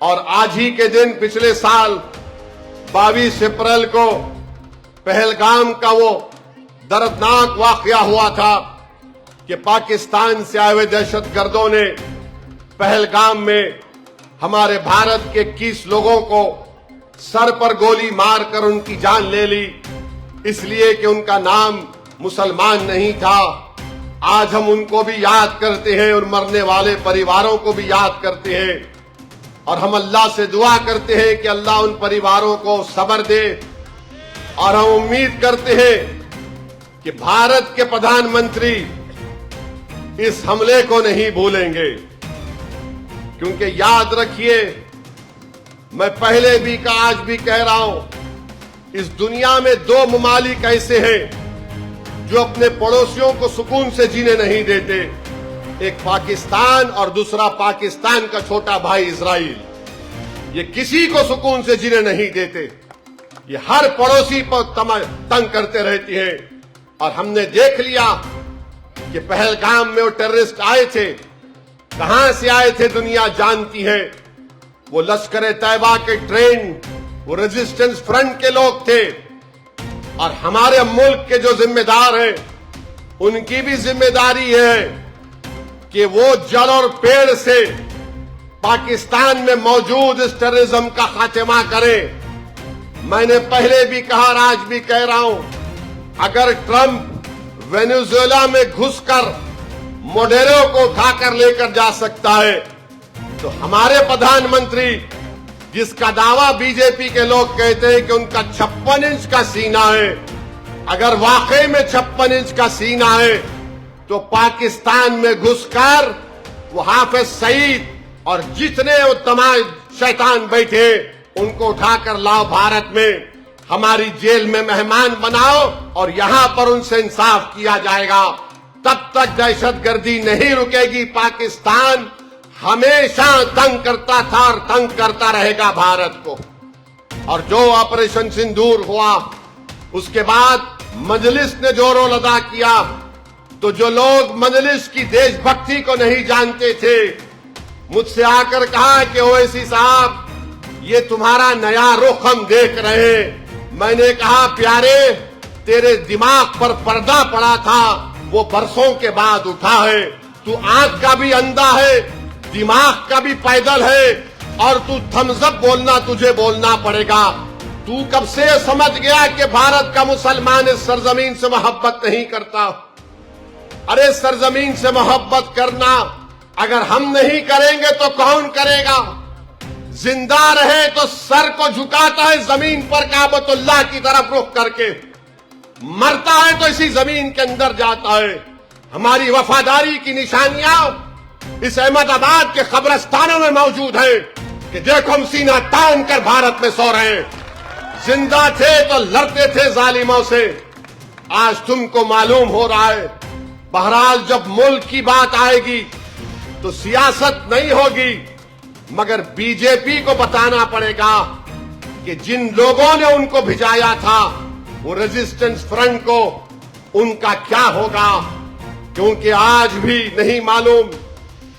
اور آج ہی کے دن پچھلے سال 22 اپریل کو پہلگام کا وہ دردناک واقعہ ہوا تھا کہ پاکستان سے آئے ہوئے دہشت گردوں نے پہلگام میں ہمارے بھارت کے 21 لوگوں کو سر پر گولی مار کر ان کی جان لے لی، اس لیے کہ ان کا نام مسلمان نہیں تھا۔ آج ہم ان کو بھی یاد کرتے ہیں اور مرنے والے پریواروں کو بھی یاد کرتے ہیں، اور ہم اللہ سے دعا کرتے ہیں کہ اللہ ان پریواروں کو صبر دے، اور ہم امید کرتے ہیں کہ بھارت کے پردھان منتری اس حملے کو نہیں بھولیں گے، کیونکہ یاد رکھیے، میں پہلے بھی کہا آج بھی کہہ رہا ہوں، اس دنیا میں 2 ممالک ایسے ہیں جو اپنے پڑوسیوں کو سکون سے جینے نہیں دیتے، ایک پاکستان اور دوسرا پاکستان کا چھوٹا بھائی اسرائیل۔ یہ کسی کو سکون سے جینے نہیں دیتے، یہ ہر پڑوسی پر تنگ کرتے رہتی ہے، اور ہم نے دیکھ لیا کہ پہلگام میں وہ ٹیررسٹ آئے تھے، کہاں سے آئے تھے دنیا جانتی ہے، وہ لشکر طیبہ کے ٹرین، وہ ریزسٹنس فرنٹ کے لوگ تھے، اور ہمارے ملک کے جو ذمہ دار ہیں ان کی بھی ذمہ داری ہے کہ وہ جڑ اور پیڑ سے پاکستان میں موجود اس ٹیررزم کا خاتمہ کریں۔ میں نے پہلے بھی کہا اور آج بھی کہہ رہا ہوں، اگر ٹرمپ وینزویلا میں گھس کر موڈیرو کو اٹھا کر لے کر جا سکتا ہے، تو ہمارے پردھان منتری جس کا دعویٰ بی جے پی کے لوگ کہتے ہیں کہ ان کا 56 انچ کا سینہ ہے، اگر واقعی میں 56 انچ کا سینہ ہے تو پاکستان میں گھس کر وہ حافظ سعید اور جتنے وہ تمام شیطان بیٹھے ان کو اٹھا کر لاؤ، بھارت میں ہماری جیل میں مہمان بناؤ، اور یہاں پر ان سے انصاف کیا جائے گا۔ تب تک دہشت گردی نہیں رکے گی۔ پاکستان ہمیشہ تنگ کرتا تھا اور تنگ کرتا رہے گا بھارت کو، اور جو آپریشن سندور ہوا اس کے بعد مجلس نے جو رول ادا کیا، تو جو لوگ مجلس کی دیش بھکتی کو نہیں جانتے تھے مجھ سے آ کر کہا کہ اویسی صاحب یہ تمہارا نیا رخ ہم دیکھ رہے ہیں۔ میں نے کہا پیارے، تیرے دماغ پر پردہ پڑا تھا، وہ برسوں کے بعد اٹھا ہے، تو آنکھ کا بھی اندھا ہے، دماغ کا بھی پیدل ہے، اور تو تھمز اپ بولنا تجھے بولنا پڑے گا۔ تو کب سے سمجھ گیا کہ بھارت کا مسلمان اس سرزمین سے محبت نہیں کرتا؟ ارے سرزمین سے محبت کرنا اگر ہم نہیں کریں گے تو کون کرے گا؟ زندہ رہے تو سر کو جھکاتا ہے زمین پر کعبۃ اللہ کی طرف رخ کر کے، مرتا ہے تو اسی زمین کے اندر جاتا ہے۔ ہماری وفاداری کی نشانیاں اس احمد آباد کے قبرستانوں میں موجود ہیں کہ دیکھو ہم سینہ تان کر بھارت میں سو رہے ہیں، زندہ تھے تو لڑتے تھے ظالموں سے، آج تم کو معلوم ہو رہا ہے۔ بہرحال جب ملک کی بات آئے گی تو سیاست نہیں ہوگی، مگر بی جے پی کو بتانا پڑے گا کہ جن لوگوں نے ان کو بھجایا تھا وہ ریزسٹنس فرنٹ کو، ان کا کیا ہوگا، کیونکہ آج بھی نہیں معلوم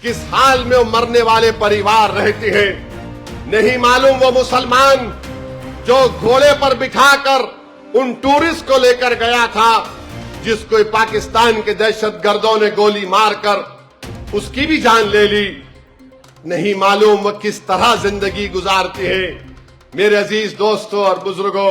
کس حال میں وہ مرنے والے پریوار رہتے ہیں، نہیں معلوم وہ مسلمان جو گھوڑے پر بٹھا کر ان ٹورسٹ کو لے کر گیا تھا جس کو پاکستان کے دہشت گردوں نے گولی مار کر اس کی بھی جان لے لی، نہیں معلوم وہ کس طرح زندگی گزارتے ہیں۔ میرے عزیز دوستوں اور بزرگوں،